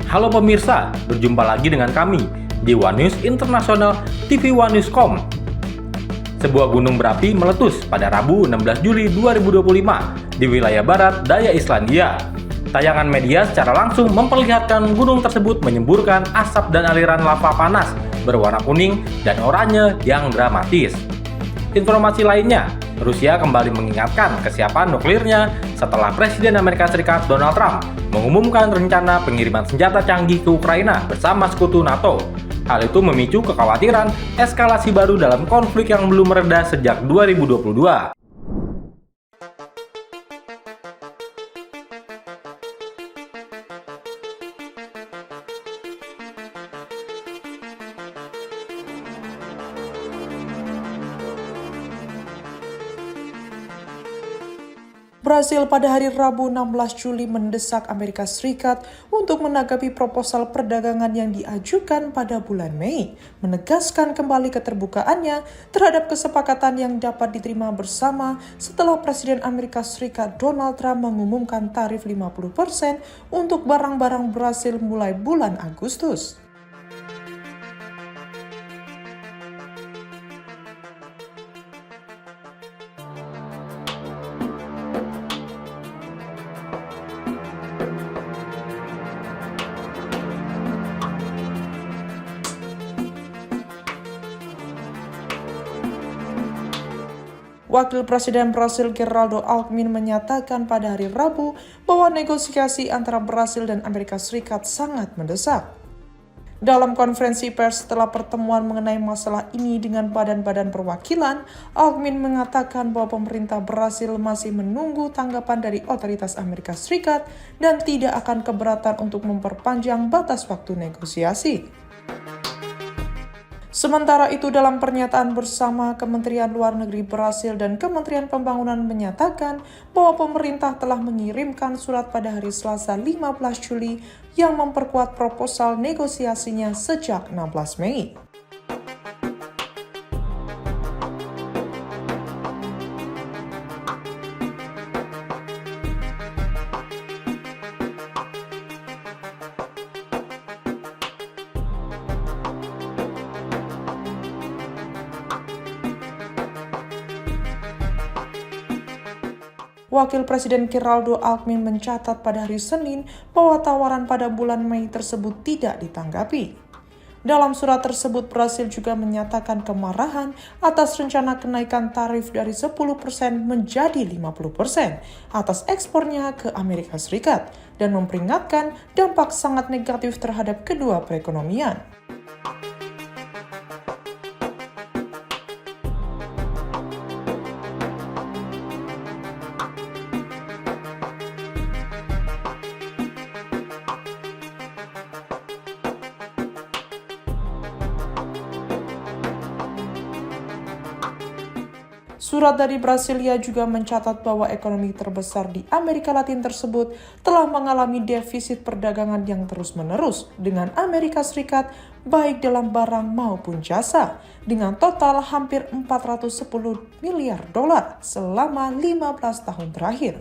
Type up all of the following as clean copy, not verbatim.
Halo pemirsa, berjumpa lagi dengan kami di One News International TV One Newscom. Sebuah gunung berapi meletus pada Rabu 16 Juli 2025 di wilayah barat daya Islandia. Tayangan media secara langsung memperlihatkan gunung tersebut menyemburkan asap dan aliran lava panas berwarna kuning dan oranye yang dramatis. Informasi lainnya, Rusia kembali mengingatkan kesiapan nuklirnya setelah Presiden Amerika Serikat Donald Trump mengumumkan rencana pengiriman senjata canggih ke Ukraina bersama sekutu NATO. Hal itu memicu kekhawatiran eskalasi baru dalam konflik yang belum mereda sejak 2022. Brasil pada hari Rabu 16 Juli mendesak Amerika Serikat untuk menanggapi proposal perdagangan yang diajukan pada bulan Mei, menegaskan kembali keterbukaannya terhadap kesepakatan yang dapat diterima bersama setelah Presiden Amerika Serikat Donald Trump mengumumkan tarif 50% untuk barang-barang Brasil mulai bulan Agustus. Wakil Presiden Brasil Geraldo Alckmin menyatakan pada hari Rabu bahwa negosiasi antara Brasil dan Amerika Serikat sangat mendesak. Dalam konferensi pers setelah pertemuan mengenai masalah ini dengan badan-badan perwakilan, Alckmin mengatakan bahwa pemerintah Brasil masih menunggu tanggapan dari otoritas Amerika Serikat dan tidak akan keberatan untuk memperpanjang batas waktu negosiasi. Sementara itu, dalam pernyataan bersama, Kementerian Luar Negeri Brasil dan Kementerian Pembangunan menyatakan bahwa pemerintah telah mengirimkan surat pada hari Selasa 15 Juli yang memperkuat proposal negosiasinya sejak 16 Mei. Wakil Presiden Geraldo Alckmin mencatat pada hari Senin bahwa tawaran pada bulan Mei tersebut tidak ditanggapi. Dalam surat tersebut, Brasil juga menyatakan kemarahan atas rencana kenaikan tarif dari 10% menjadi 50% atas ekspornya ke Amerika Serikat dan memperingatkan dampak sangat negatif terhadap kedua perekonomian. Surat dari Brasilia juga mencatat bahwa ekonomi terbesar di Amerika Latin tersebut telah mengalami defisit perdagangan yang terus-menerus dengan Amerika Serikat baik dalam barang maupun jasa, dengan total hampir 410 miliar dolar selama 15 tahun terakhir.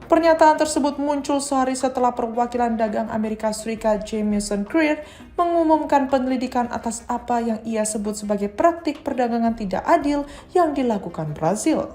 Pernyataan tersebut muncul sehari setelah perwakilan dagang Amerika Serikat Jamieson Greer mengumumkan penyelidikan atas apa yang ia sebut sebagai praktik perdagangan tidak adil yang dilakukan Brasil.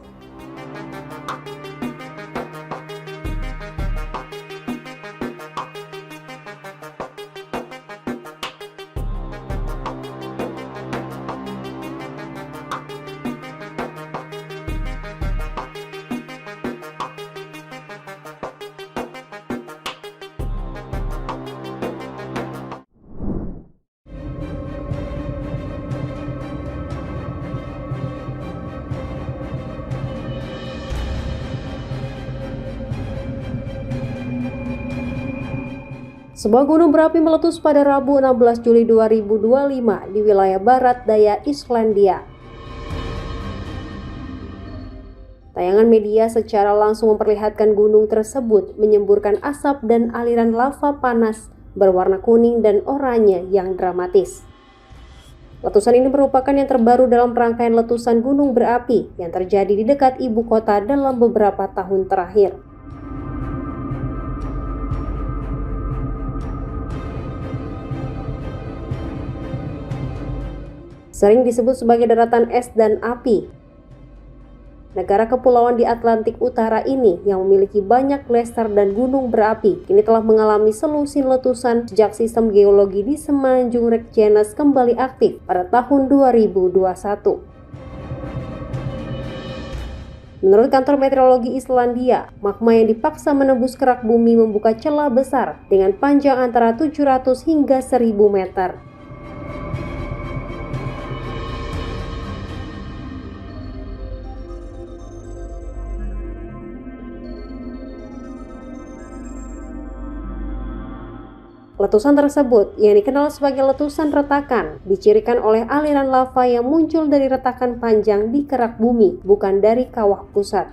Sebuah gunung berapi meletus pada Rabu 16 Juli 2025 di wilayah barat daya Islandia. Tayangan media secara langsung memperlihatkan gunung tersebut menyemburkan asap dan aliran lava panas berwarna kuning dan oranye yang dramatis. Letusan ini merupakan yang terbaru dalam rangkaian letusan gunung berapi yang terjadi di dekat ibu kota dalam beberapa tahun terakhir. sering disebut sebagai daratan es dan api. Negara kepulauan di Atlantik Utara ini yang memiliki banyak glaser dan gunung berapi kini telah mengalami selusin letusan sejak sistem geologi di semenanjung Reykjanes kembali aktif pada tahun 2021. Menurut kantor meteorologi Islandia, magma yang dipaksa menembus kerak bumi membuka celah besar dengan panjang antara 700 hingga 1000 meter. Letusan tersebut, yang dikenal sebagai letusan retakan, dicirikan oleh aliran lava yang muncul dari retakan panjang di kerak bumi, bukan dari kawah pusat.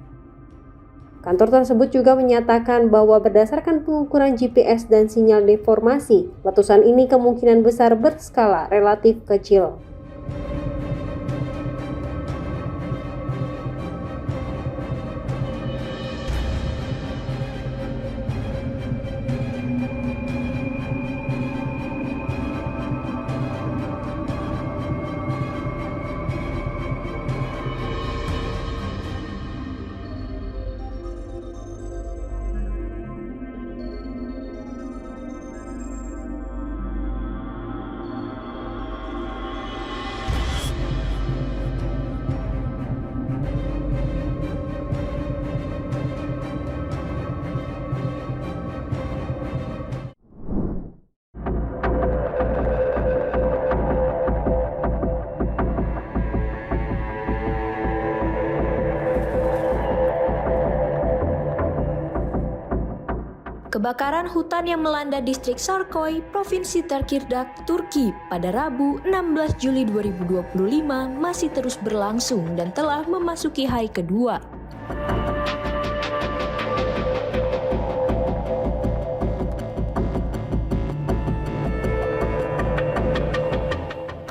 Kantor tersebut juga menyatakan bahwa berdasarkan pengukuran GPS dan sinyal deformasi, letusan ini kemungkinan besar berskala relatif kecil. Kebakaran hutan yang melanda distrik Sarkoy, Provinsi Tekirdağ, Turki pada Rabu 16 Juli 2025 masih terus berlangsung dan telah memasuki hari kedua.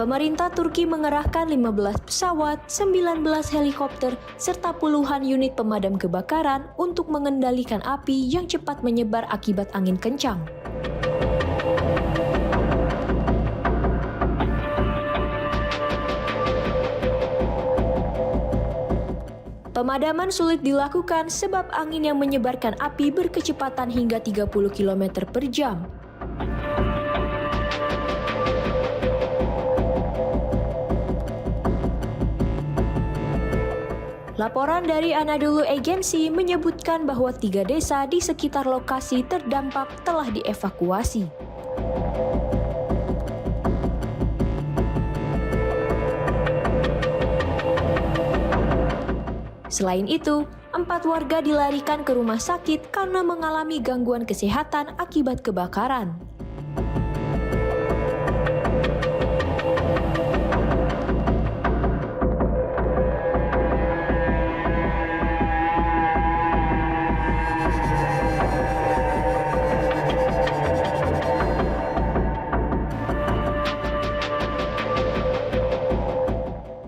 Pemerintah Turki mengerahkan 15 pesawat, 19 helikopter, serta puluhan unit pemadam kebakaran untuk mengendalikan api yang cepat menyebar akibat angin kencang. Pemadaman sulit dilakukan sebab angin yang menyebarkan api berkecepatan hingga 30 km per jam. Laporan dari Anadolu Agency menyebutkan bahwa 3 desa di sekitar lokasi terdampak telah dievakuasi. Selain itu, 4 warga dilarikan ke rumah sakit karena mengalami gangguan kesehatan akibat kebakaran.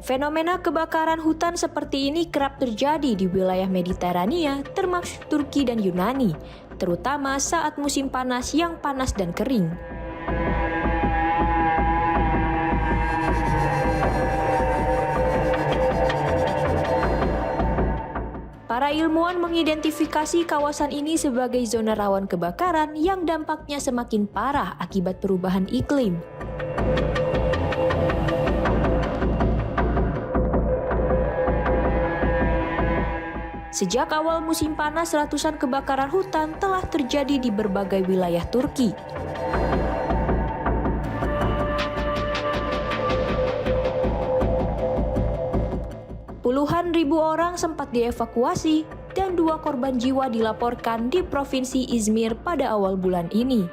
Fenomena kebakaran hutan seperti ini kerap terjadi di wilayah Mediterania, termasuk Turki dan Yunani, terutama saat musim panas yang panas dan kering. Para ilmuwan mengidentifikasi kawasan ini sebagai zona rawan kebakaran yang dampaknya semakin parah akibat perubahan iklim. Sejak awal musim panas, ratusan kebakaran hutan telah terjadi di berbagai wilayah Turki. Puluhan ribu orang sempat dievakuasi dan 2 korban jiwa dilaporkan di Provinsi Izmir pada awal bulan ini.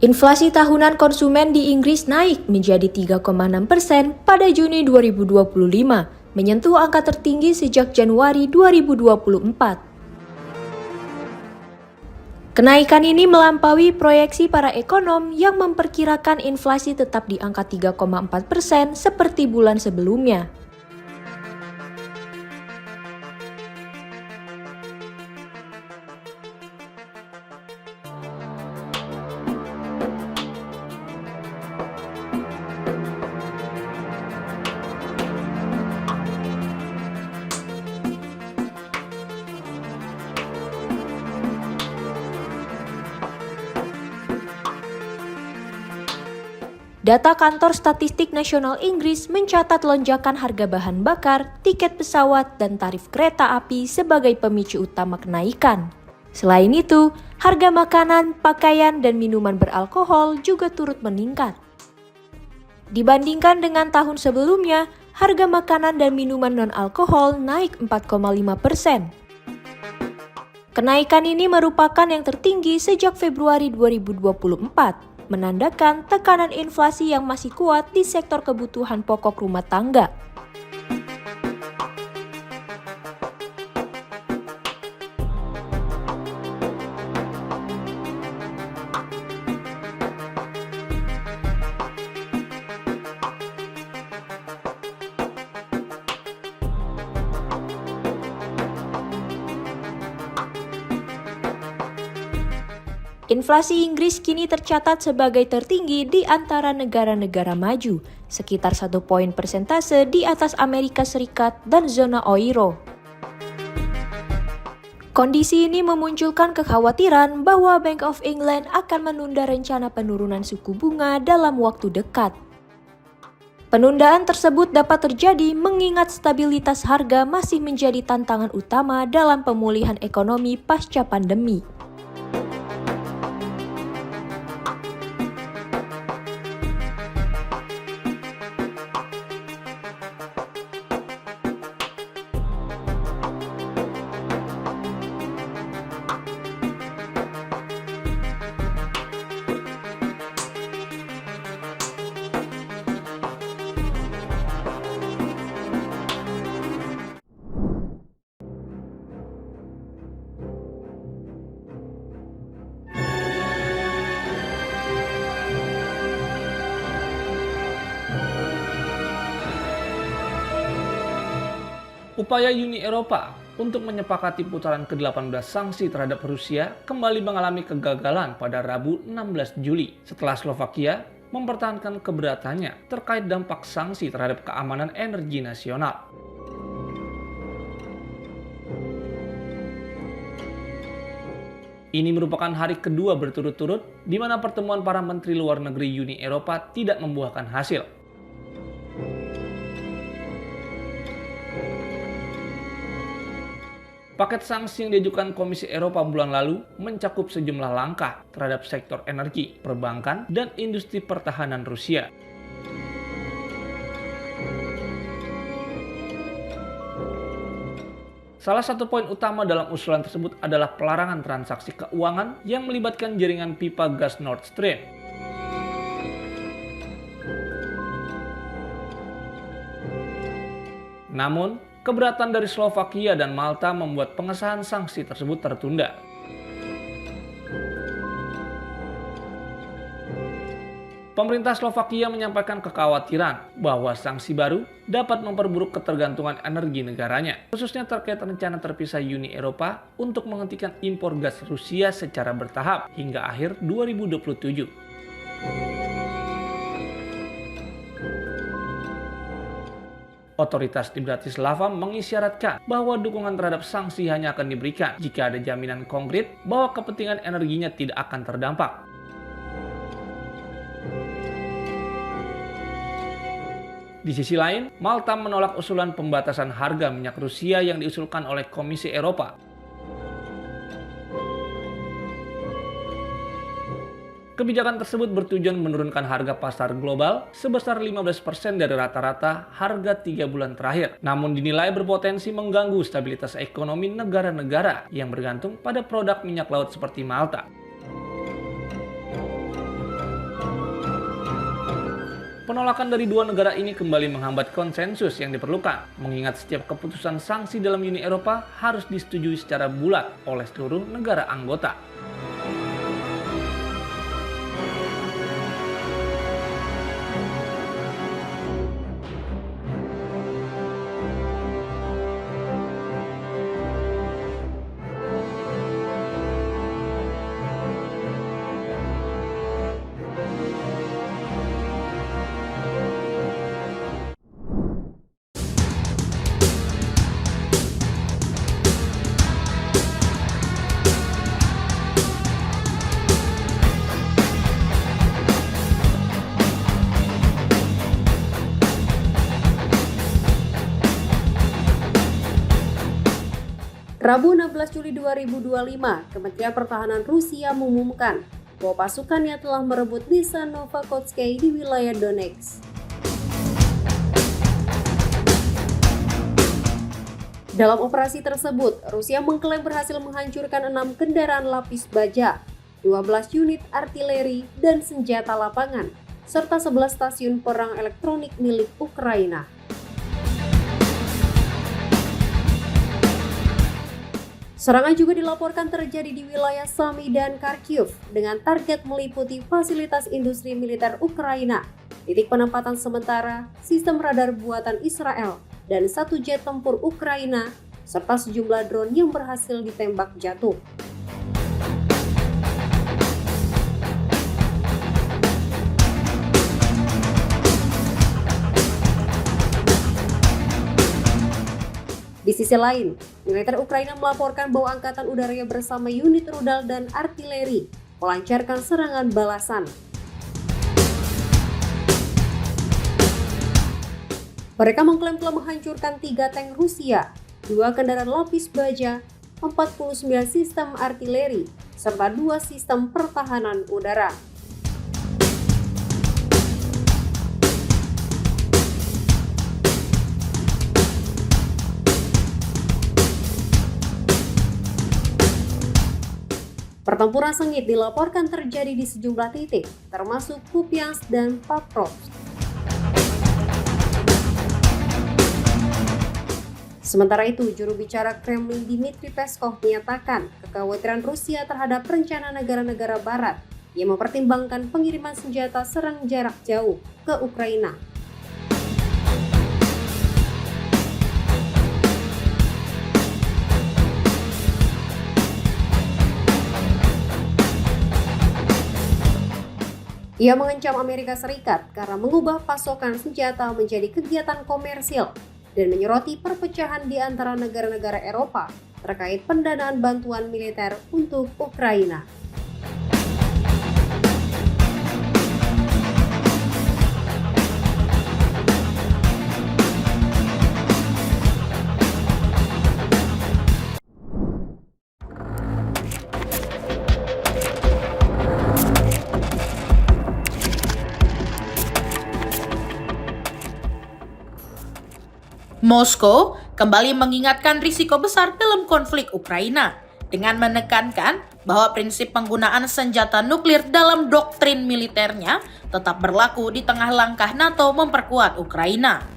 Inflasi tahunan konsumen di Inggris naik menjadi 3,6% pada Juni 2025, menyentuh angka tertinggi sejak Januari 2024. Kenaikan ini melampaui proyeksi para ekonom yang memperkirakan inflasi tetap di angka 3,4% seperti bulan sebelumnya. Data Kantor Statistik Nasional Inggris mencatat lonjakan harga bahan bakar, tiket pesawat, dan tarif kereta api sebagai pemicu utama kenaikan. Selain itu, harga makanan, pakaian, dan minuman beralkohol juga turut meningkat. Dibandingkan dengan tahun sebelumnya, harga makanan dan minuman non-alkohol naik 4,5%. Kenaikan ini merupakan yang tertinggi sejak Februari 2024. Menandakan tekanan inflasi yang masih kuat di sektor kebutuhan pokok rumah tangga. Inflasi Inggris kini tercatat sebagai tertinggi di antara negara-negara maju, sekitar 1 poin persentase di atas Amerika Serikat dan zona euro. Kondisi ini memunculkan kekhawatiran bahwa Bank of England akan menunda rencana penurunan suku bunga dalam waktu dekat. Penundaan tersebut dapat terjadi mengingat stabilitas harga masih menjadi tantangan utama dalam pemulihan ekonomi pasca pandemi. Upaya Uni Eropa untuk menyepakati putaran ke-18 sanksi terhadap Rusia kembali mengalami kegagalan pada Rabu 16 Juli setelah Slovakia mempertahankan keberatannya terkait dampak sanksi terhadap keamanan energi nasional. Ini merupakan hari kedua berturut-turut di mana pertemuan para menteri luar negeri Uni Eropa tidak membuahkan hasil. Paket sanksi yang diajukan Komisi Eropa bulan lalu mencakup sejumlah langkah terhadap sektor energi, perbankan, dan industri pertahanan Rusia. Salah satu poin utama dalam usulan tersebut adalah pelarangan transaksi keuangan yang melibatkan jaringan pipa gas Nord Stream. Namun, keberatan dari Slovakia dan Malta membuat pengesahan sanksi tersebut tertunda. Pemerintah Slovakia menyampaikan kekhawatiran bahwa sanksi baru dapat memperburuk ketergantungan energi negaranya, khususnya terkait rencana terpisah Uni Eropa untuk menghentikan impor gas Rusia secara bertahap hingga akhir 2027. Otoritas di Bratislava mengisyaratkan bahwa dukungan terhadap sanksi hanya akan diberikan jika ada jaminan konkret bahwa kepentingan energinya tidak akan terdampak. Di sisi lain, Malta menolak usulan pembatasan harga minyak Rusia yang diusulkan oleh Komisi Eropa. Kebijakan tersebut bertujuan menurunkan harga pasar global sebesar 15% dari rata-rata harga 3 bulan terakhir. Namun dinilai berpotensi mengganggu stabilitas ekonomi negara-negara yang bergantung pada produk minyak laut seperti Malta. Penolakan dari dua negara ini kembali menghambat konsensus yang diperlukan, mengingat setiap keputusan sanksi dalam Uni Eropa harus disetujui secara bulat oleh seluruh negara anggota. Rabu 16 Juli 2025, Kementerian Pertahanan Rusia mengumumkan bahwa pasukannya telah merebut desa Novakotskaya di wilayah Donetsk. Dalam operasi tersebut, Rusia mengklaim berhasil menghancurkan 6 kendaraan lapis baja, 12 unit artileri dan senjata lapangan, serta 11 stasiun perang elektronik milik Ukraina. Serangan juga dilaporkan terjadi di wilayah Sami dan Kharkiv dengan target meliputi fasilitas industri militer Ukraina, titik penempatan sementara, sistem radar buatan Israel, dan 1 jet tempur Ukraina, serta sejumlah drone yang berhasil ditembak jatuh. Di sisi lain, militer Ukraina melaporkan bahwa Angkatan Udaranya bersama unit rudal dan artileri melancarkan serangan balasan. Mereka mengklaim telah menghancurkan 3 tank Rusia, 2 kendaraan lapis baja, 49 sistem artileri, serta 2 sistem pertahanan udara. Pertempuran sengit dilaporkan terjadi di sejumlah titik, termasuk Kupiansk dan Pakrovsk. Sementara itu, juru bicara Kremlin Dmitry Peskov menyatakan kekhawatiran Rusia terhadap rencana negara-negara Barat yang mempertimbangkan pengiriman senjata serang jarak jauh ke Ukraina. Ia mengancam Amerika Serikat karena mengubah pasokan senjata menjadi kegiatan komersil dan menyoroti perpecahan di antara negara-negara Eropa terkait pendanaan bantuan militer untuk Ukraina. Moskow kembali mengingatkan risiko besar dalam konflik Ukraina dengan menekankan bahwa prinsip penggunaan senjata nuklir dalam doktrin militernya tetap berlaku di tengah langkah NATO memperkuat Ukraina.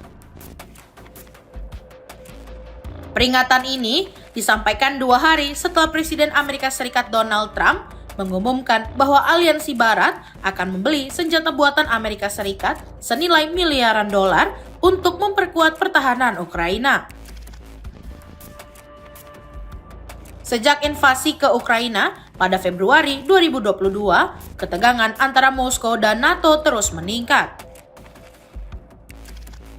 Peringatan ini disampaikan 2 hari setelah Presiden Amerika Serikat Donald Trump mengumumkan bahwa aliansi Barat akan membeli senjata buatan Amerika Serikat senilai miliaran dolar untuk memperkuat pertahanan Ukraina. Sejak invasi ke Ukraina pada Februari 2022, ketegangan antara Moskow dan NATO terus meningkat.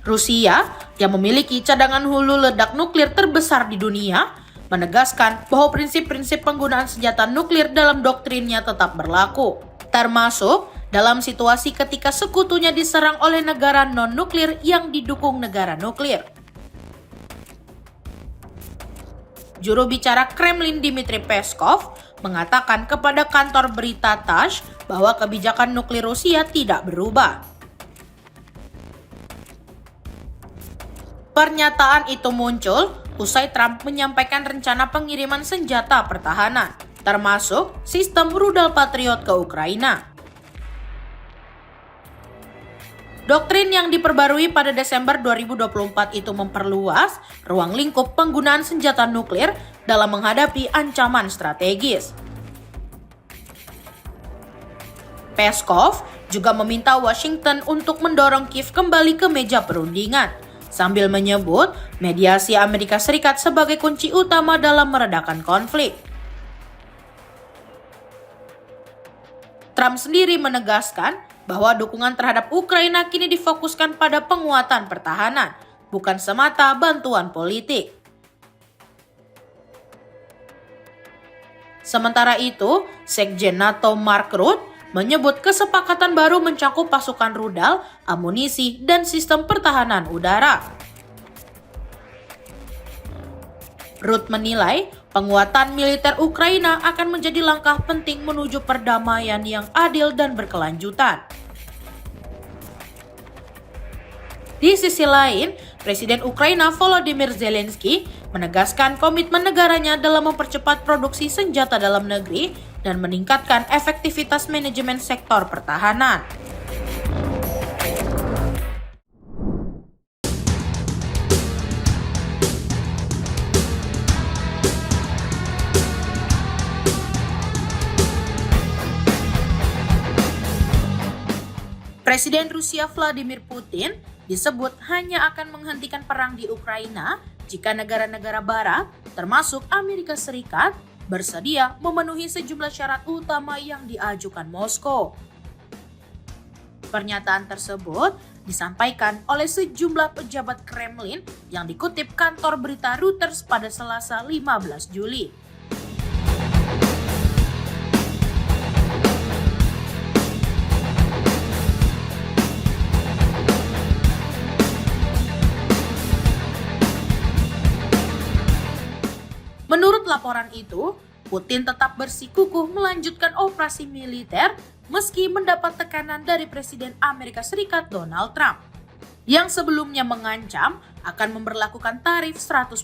Rusia, yang memiliki cadangan hulu ledak nuklir terbesar di dunia, menegaskan bahwa prinsip-prinsip penggunaan senjata nuklir dalam doktrinnya tetap berlaku, termasuk dalam situasi ketika sekutunya diserang oleh negara non-nuklir yang didukung negara nuklir. Juru bicara Kremlin Dmitry Peskov mengatakan kepada kantor berita TASS bahwa kebijakan nuklir Rusia tidak berubah. Pernyataan itu muncul usai Trump menyampaikan rencana pengiriman senjata pertahanan, termasuk sistem rudal Patriot ke Ukraina. Doktrin yang diperbarui pada Desember 2024 itu memperluas ruang lingkup penggunaan senjata nuklir dalam menghadapi ancaman strategis. Peskov juga meminta Washington untuk mendorong Kiev kembali ke meja perundingan, sambil menyebut mediasi Amerika Serikat sebagai kunci utama dalam meredakan konflik. Trump sendiri menegaskan bahwa dukungan terhadap Ukraina kini difokuskan pada penguatan pertahanan, bukan semata bantuan politik. Sementara itu, Sekjen NATO Mark Rutte menyebut kesepakatan baru mencakup pasukan rudal, amunisi, dan sistem pertahanan udara. Rutte menilai Penguatan militer Ukraina akan menjadi langkah penting menuju perdamaian yang adil dan berkelanjutan. Di sisi lain, Presiden Ukraina Volodymyr Zelensky menegaskan komitmen negaranya dalam mempercepat produksi senjata dalam negeri dan meningkatkan efektivitas manajemen sektor pertahanan. Presiden Rusia Vladimir Putin disebut hanya akan menghentikan perang di Ukraina jika negara-negara barat, termasuk Amerika Serikat, bersedia memenuhi sejumlah syarat utama yang diajukan Moskow. Pernyataan tersebut disampaikan oleh sejumlah pejabat Kremlin yang dikutip kantor berita Reuters pada Selasa 15 Juli. Menurut laporan itu, Putin tetap bersikukuh melanjutkan operasi militer meski mendapat tekanan dari Presiden Amerika Serikat Donald Trump, yang sebelumnya mengancam akan memberlakukan tarif 100%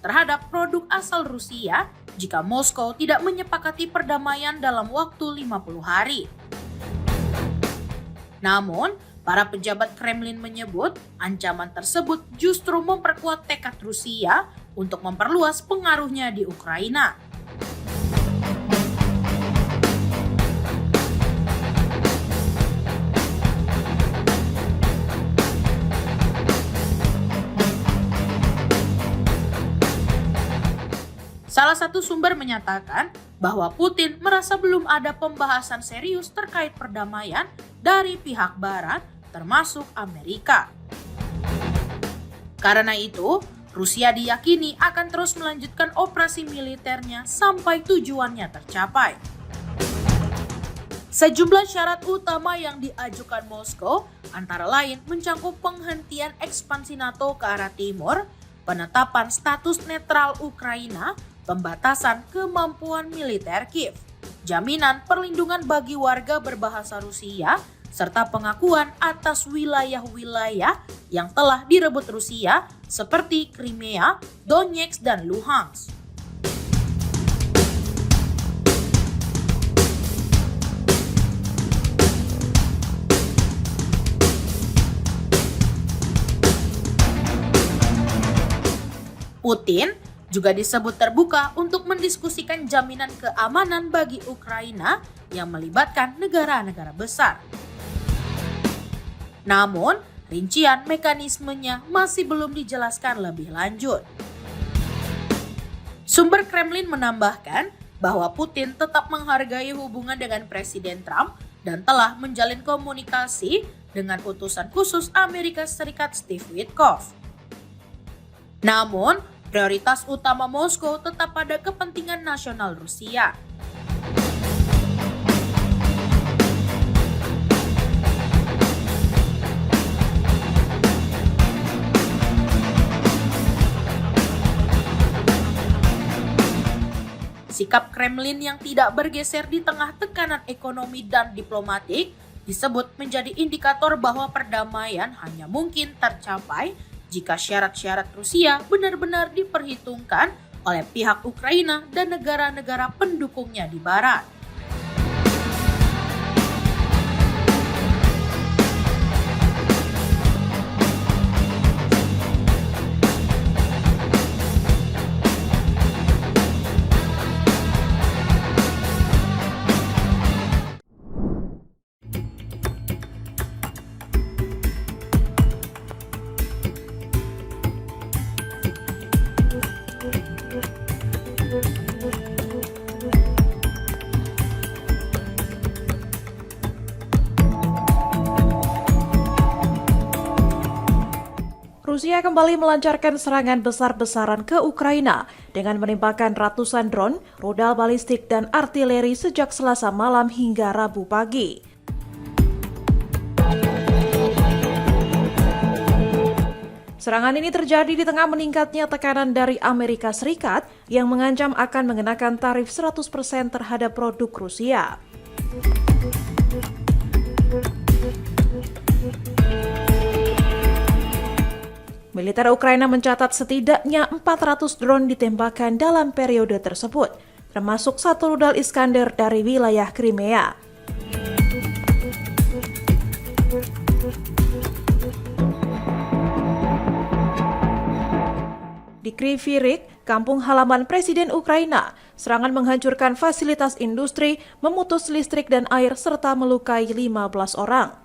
terhadap produk asal Rusia jika Moskow tidak menyepakati perdamaian dalam waktu 50 hari. Namun, para pejabat Kremlin menyebut ancaman tersebut justru memperkuat tekad Rusia untuk memperluas pengaruhnya di Ukraina. Salah satu sumber menyatakan bahwa Putin merasa belum ada pembahasan serius terkait perdamaian dari pihak Barat, termasuk Amerika. Karena itu, Rusia diyakini akan terus melanjutkan operasi militernya sampai tujuannya tercapai. Sejumlah syarat utama yang diajukan Moskow antara lain mencakup penghentian ekspansi NATO ke arah timur, penetapan status netral Ukraina, pembatasan kemampuan militer Kiev, jaminan perlindungan bagi warga berbahasa Rusia, serta pengakuan atas wilayah-wilayah yang telah direbut Rusia seperti Crimea, Donetsk, dan Luhansk. Putin juga disebut terbuka untuk mendiskusikan jaminan keamanan bagi Ukraina yang melibatkan negara-negara besar. Namun, rincian mekanismenya masih belum dijelaskan lebih lanjut. Sumber Kremlin menambahkan bahwa Putin tetap menghargai hubungan dengan Presiden Trump dan telah menjalin komunikasi dengan utusan khusus Amerika Serikat Steve Witkoff. Namun, prioritas utama Moskow tetap pada kepentingan nasional Rusia. Sikap Kremlin yang tidak bergeser di tengah tekanan ekonomi dan diplomatik disebut menjadi indikator bahwa perdamaian hanya mungkin tercapai jika syarat-syarat Rusia benar-benar diperhitungkan oleh pihak Ukraina dan negara-negara pendukungnya di Barat. Rusia kembali melancarkan serangan besar-besaran ke Ukraina dengan menembakkan ratusan drone, rudal balistik, dan artileri sejak Selasa malam hingga Rabu pagi. Serangan ini terjadi di tengah meningkatnya tekanan dari Amerika Serikat yang mengancam akan mengenakan tarif 100% terhadap produk Rusia. Militer Ukraina mencatat setidaknya 400 drone ditembakkan dalam periode tersebut, termasuk satu rudal Iskander dari wilayah Crimea. Di Kryvyi Rih, kampung halaman Presiden Ukraina, serangan menghancurkan fasilitas industri, memutus listrik dan air, serta melukai 15 orang.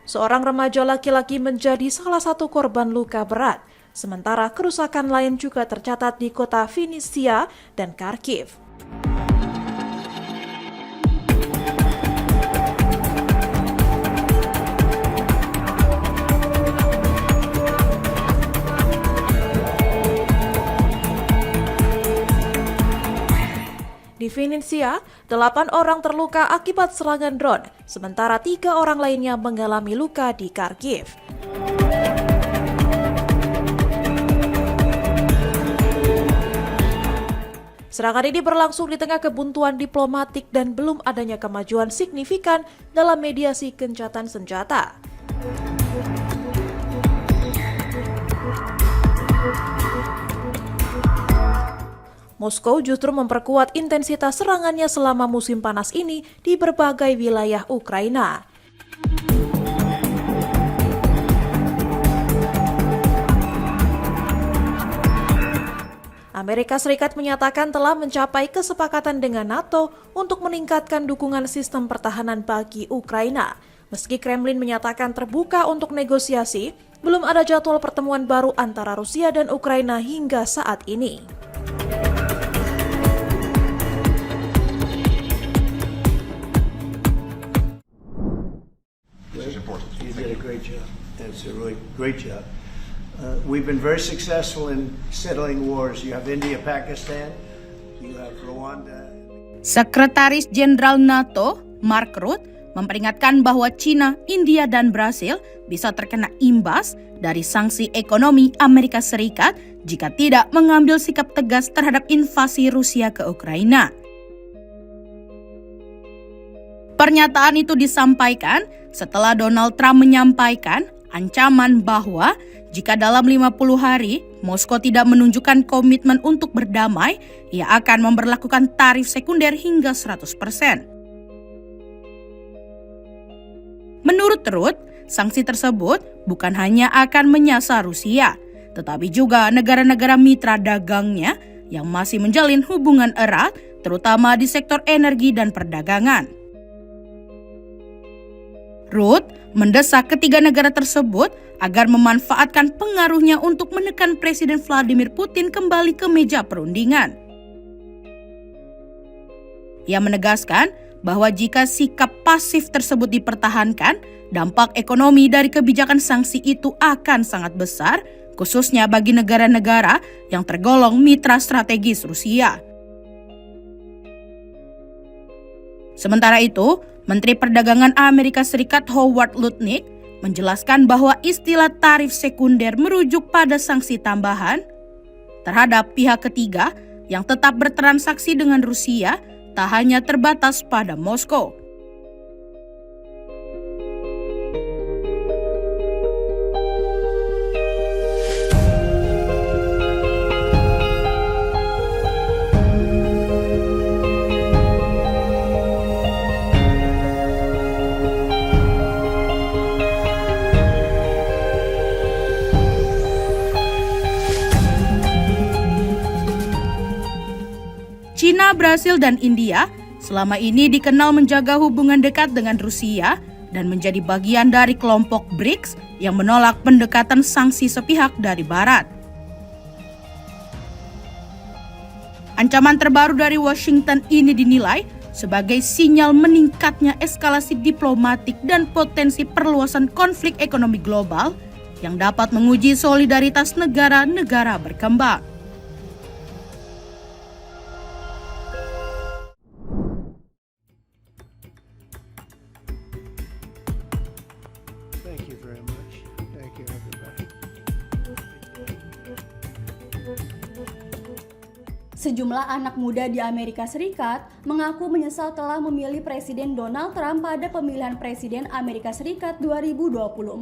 Seorang remaja laki-laki menjadi salah satu korban luka berat, sementara kerusakan lain juga tercatat di kota Vinnytsia dan Kharkiv. Di Vinnytsia, 8 orang terluka akibat serangan drone, sementara 3 orang lainnya mengalami luka di Kharkiv. Serangan ini berlangsung di tengah kebuntuan diplomatik dan belum adanya kemajuan signifikan dalam mediasi gencatan senjata. Moskow justru memperkuat intensitas serangannya selama musim panas ini di berbagai wilayah Ukraina. Amerika Serikat menyatakan telah mencapai kesepakatan dengan NATO untuk meningkatkan dukungan sistem pertahanan bagi Ukraina. Meski Kremlin menyatakan terbuka untuk negosiasi, belum ada jadwal pertemuan baru antara Rusia dan Ukraina hingga saat ini. You did a great job. That's a really great job. We've been very successful in settling wars. You have India, Pakistan, you have Rwanda. Sekretaris Jenderal NATO, Mark Rutte, memperingatkan bahwa China, India, dan Brasil bisa terkena imbas dari sanksi ekonomi Amerika Serikat jika tidak mengambil sikap tegas terhadap invasi Rusia ke Ukraina. Pernyataan itu disampaikan setelah Donald Trump menyampaikan ancaman bahwa jika dalam 50 hari Moskow tidak menunjukkan komitmen untuk berdamai, ia akan memberlakukan tarif sekunder hingga 100%. Menurut Rutte, sanksi tersebut bukan hanya akan menyasar Rusia, tetapi juga negara-negara mitra dagangnya yang masih menjalin hubungan erat, terutama di sektor energi dan perdagangan. Rutte mendesak ketiga negara tersebut agar memanfaatkan pengaruhnya untuk menekan Presiden Vladimir Putin kembali ke meja perundingan. Ia menegaskan bahwa jika sikap pasif tersebut dipertahankan, dampak ekonomi dari kebijakan sanksi itu akan sangat besar, khususnya bagi negara-negara yang tergolong mitra strategis Rusia. Sementara itu, Menteri Perdagangan Amerika Serikat Howard Lutnick menjelaskan bahwa istilah tarif sekunder merujuk pada sanksi tambahan terhadap pihak ketiga yang tetap bertransaksi dengan Rusia, tak hanya terbatas pada Moskow. China, Brasil, dan India selama ini dikenal menjaga hubungan dekat dengan Rusia dan menjadi bagian dari kelompok BRICS yang menolak pendekatan sanksi sepihak dari Barat. Ancaman terbaru dari Washington ini dinilai sebagai sinyal meningkatnya eskalasi diplomatik dan potensi perluasan konflik ekonomi global yang dapat menguji solidaritas negara-negara berkembang. Sejumlah anak muda di Amerika Serikat mengaku menyesal telah memilih Presiden Donald Trump pada pemilihan Presiden Amerika Serikat 2024.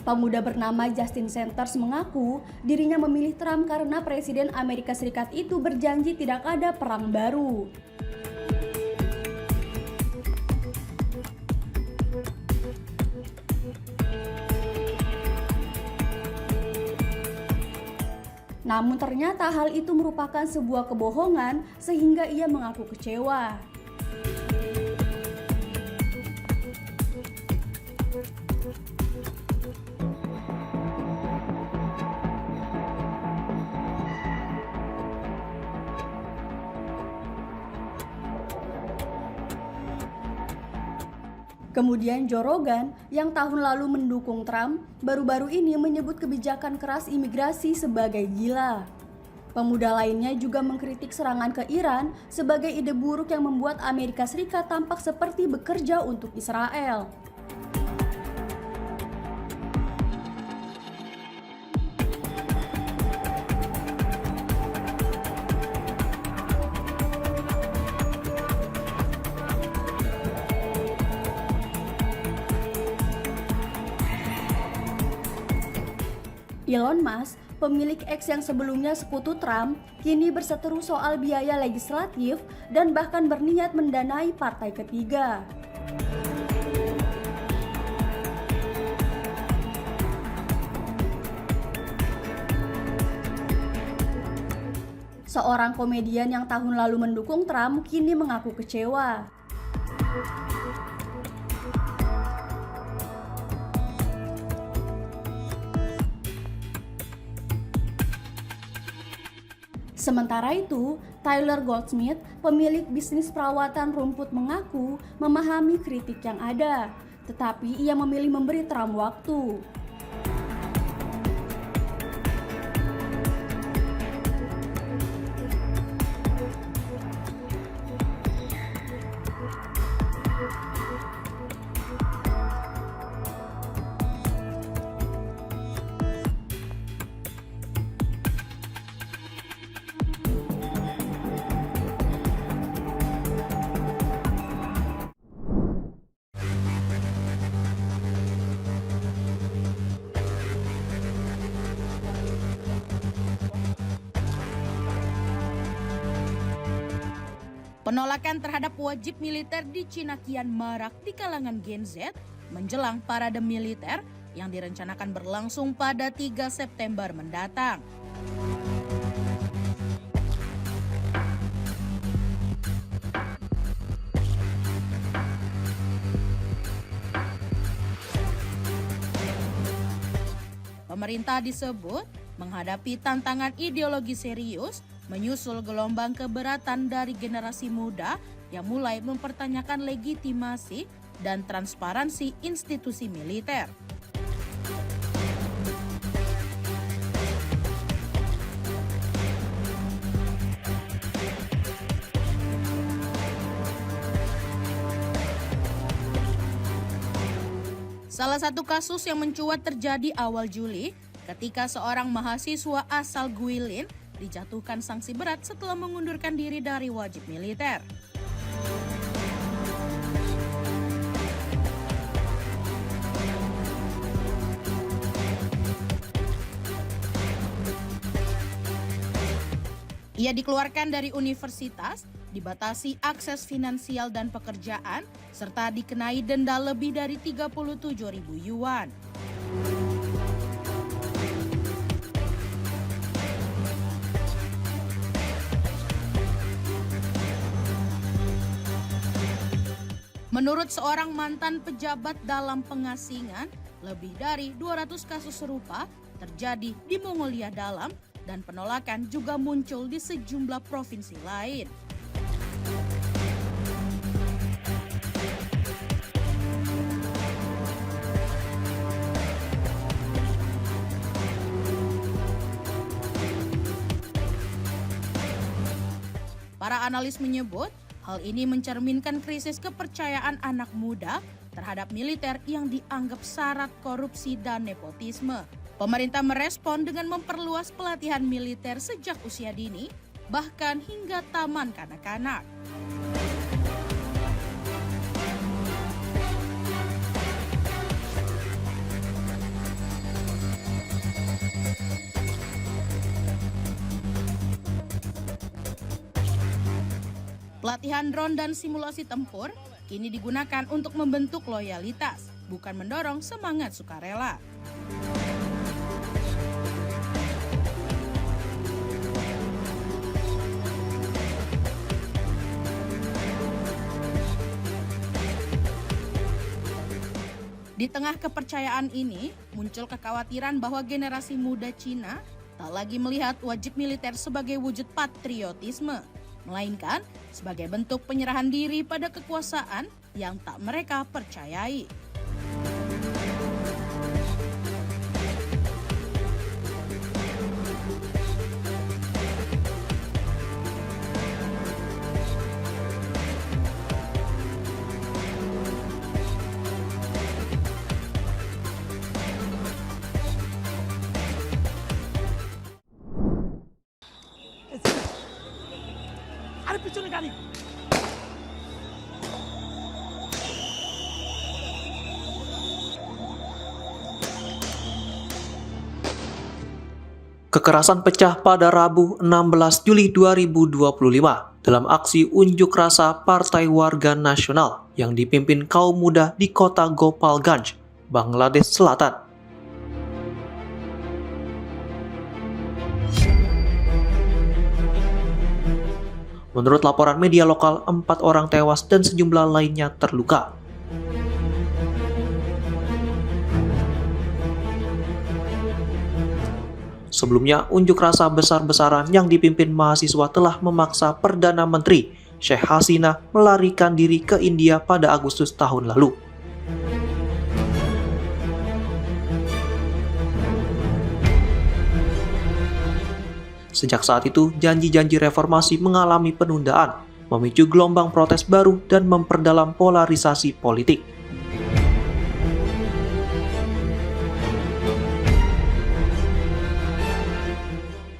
Pemuda bernama Justin Sanders mengaku dirinya memilih Trump karena Presiden Amerika Serikat itu berjanji tidak ada perang baru. Namun ternyata hal itu merupakan sebuah kebohongan sehingga ia mengaku kecewa. Kemudian Joe Rogan yang tahun lalu mendukung Trump, baru-baru ini menyebut kebijakan keras imigrasi sebagai gila. Pemuda lainnya juga mengkritik serangan ke Iran sebagai ide buruk yang membuat Amerika Serikat tampak seperti bekerja untuk Israel. Elon Musk, pemilik X yang sebelumnya sekutu Trump, kini berseteru soal biaya legislatif dan bahkan berniat mendanai partai ketiga. Seorang komedian yang tahun lalu mendukung Trump kini mengaku kecewa. Sementara itu, Tyler Goldsmith, pemilik bisnis perawatan rumput mengaku memahami kritik yang ada, tetapi ia memilih memberi Trump waktu. Penolakan terhadap wajib militer di Cina kian marak di kalangan Gen Z menjelang parade militer yang direncanakan berlangsung pada 3 September mendatang. Pemerintah disebut menghadapi tantangan ideologi serius menyusul gelombang keberatan dari generasi muda yang mulai mempertanyakan legitimasi dan transparansi institusi militer. Salah satu kasus yang mencuat terjadi awal Juli ketika seorang mahasiswa asal Guilin dijatuhkan sanksi berat setelah mengundurkan diri dari wajib militer. Ia dikeluarkan dari universitas, dibatasi akses finansial dan pekerjaan, serta dikenai denda lebih dari 37.000 yuan. Menurut seorang mantan pejabat dalam pengasingan, lebih dari 200 kasus serupa terjadi di Mongolia Dalam dan penolakan juga muncul di sejumlah provinsi lain. Para analis menyebut Hal ini mencerminkan krisis kepercayaan anak muda terhadap militer yang dianggap syarat korupsi dan nepotisme. Pemerintah merespon dengan memperluas pelatihan militer sejak usia dini, bahkan hingga taman kanak-kanak. Pelatihan drone dan simulasi tempur kini digunakan untuk membentuk loyalitas, bukan mendorong semangat sukarela. Di tengah kepercayaan ini, muncul kekhawatiran bahwa generasi muda Cina tak lagi melihat wajib militer sebagai wujud patriotisme, melainkan sebagai bentuk penyerahan diri pada kekuasaan yang tak mereka percayai. Kekerasan pecah pada Rabu 16 Juli 2025 dalam aksi unjuk rasa Partai Warga Nasional yang dipimpin kaum muda di kota Gopalganj, Bangladesh Selatan. Menurut laporan media lokal, 4 orang tewas dan sejumlah lainnya terluka. Sebelumnya, unjuk rasa besar-besaran yang dipimpin mahasiswa telah memaksa Perdana Menteri Sheikh Hasina melarikan diri ke India pada Agustus tahun lalu. Sejak saat itu, janji-janji reformasi mengalami penundaan, memicu gelombang protes baru dan memperdalam polarisasi politik.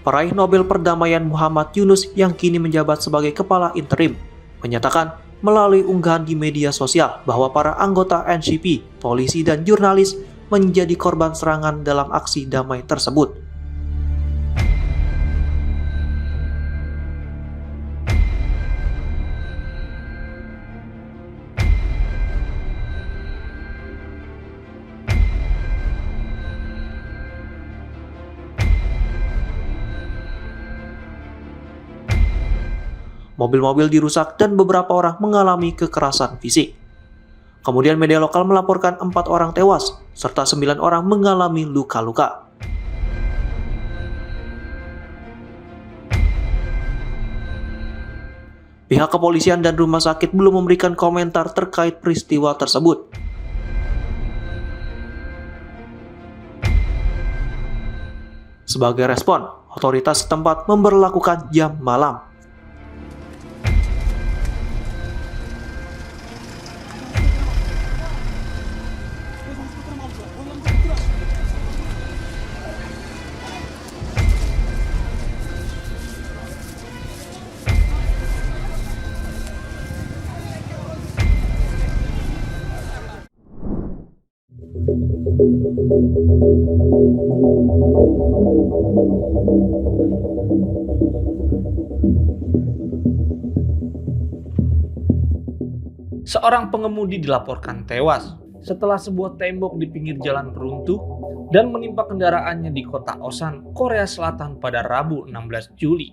Peraih Nobel Perdamaian Muhammad Yunus yang kini menjabat sebagai kepala interim menyatakan melalui unggahan di media sosial bahwa para anggota NCP, polisi dan jurnalis menjadi korban serangan dalam aksi damai tersebut. Mobil-mobil dirusak dan beberapa orang mengalami kekerasan fisik. Kemudian media lokal melaporkan 4 orang tewas, serta 9 orang mengalami luka-luka. Pihak kepolisian dan rumah sakit belum memberikan komentar terkait peristiwa tersebut. Sebagai respon, otoritas setempat memberlakukan jam malam. Seorang pengemudi dilaporkan tewas setelah sebuah tembok di pinggir jalan runtuh dan menimpa kendaraannya di kota Osan, Korea Selatan pada Rabu 16 Juli.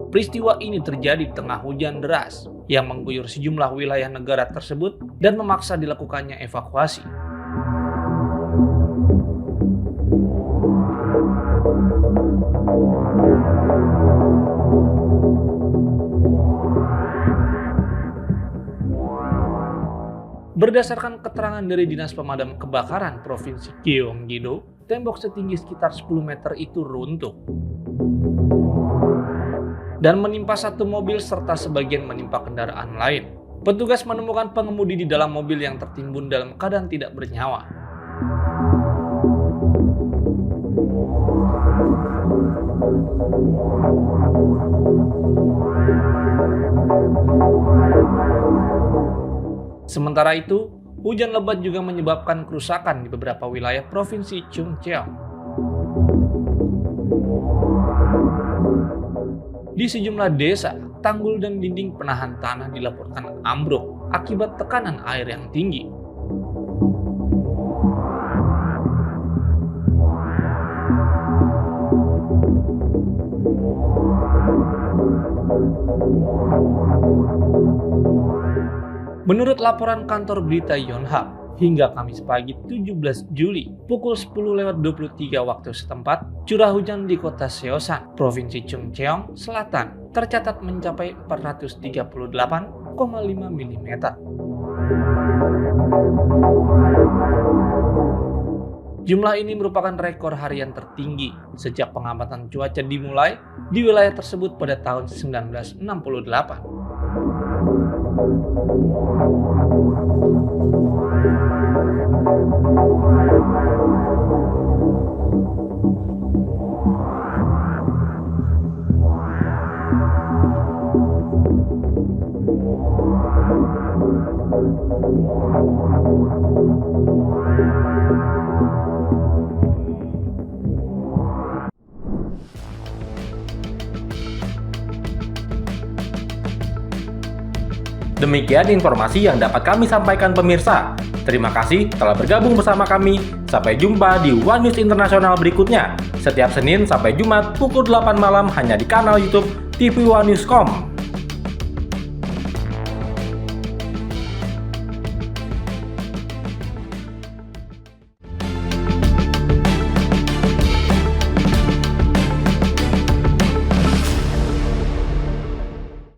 Peristiwa ini terjadi di tengah hujan deras yang mengguyur sejumlah wilayah negara tersebut dan memaksa dilakukannya evakuasi. Berdasarkan keterangan dari Dinas Pemadam Kebakaran Provinsi Gyeonggi-do, tembok setinggi sekitar 10 meter itu runtuh. dan menimpa satu mobil serta sebagian menimpa kendaraan lain. Petugas menemukan pengemudi di dalam mobil yang tertimbun dalam keadaan tidak bernyawa. Sementara itu, hujan lebat juga menyebabkan kerusakan di beberapa wilayah Provinsi Chungcheong. Di sejumlah desa, tanggul dan dinding penahan tanah dilaporkan ambruk akibat tekanan air yang tinggi. Menurut laporan kantor berita Yonhap, hingga Kamis pagi 17 Juli pukul 10:23 waktu setempat, curah hujan di kota Seosan, Provinsi Chungcheong Selatan tercatat mencapai 438,5 mm. Jumlah ini merupakan rekor harian tertinggi sejak pengamatan cuaca dimulai di wilayah tersebut pada tahun 1968. Demikian informasi yang dapat kami sampaikan pemirsa. Terima kasih telah bergabung bersama kami. Sampai jumpa di One News Internasional berikutnya. Setiap Senin sampai Jumat pukul 8 malam hanya di kanal YouTube TV One News.com.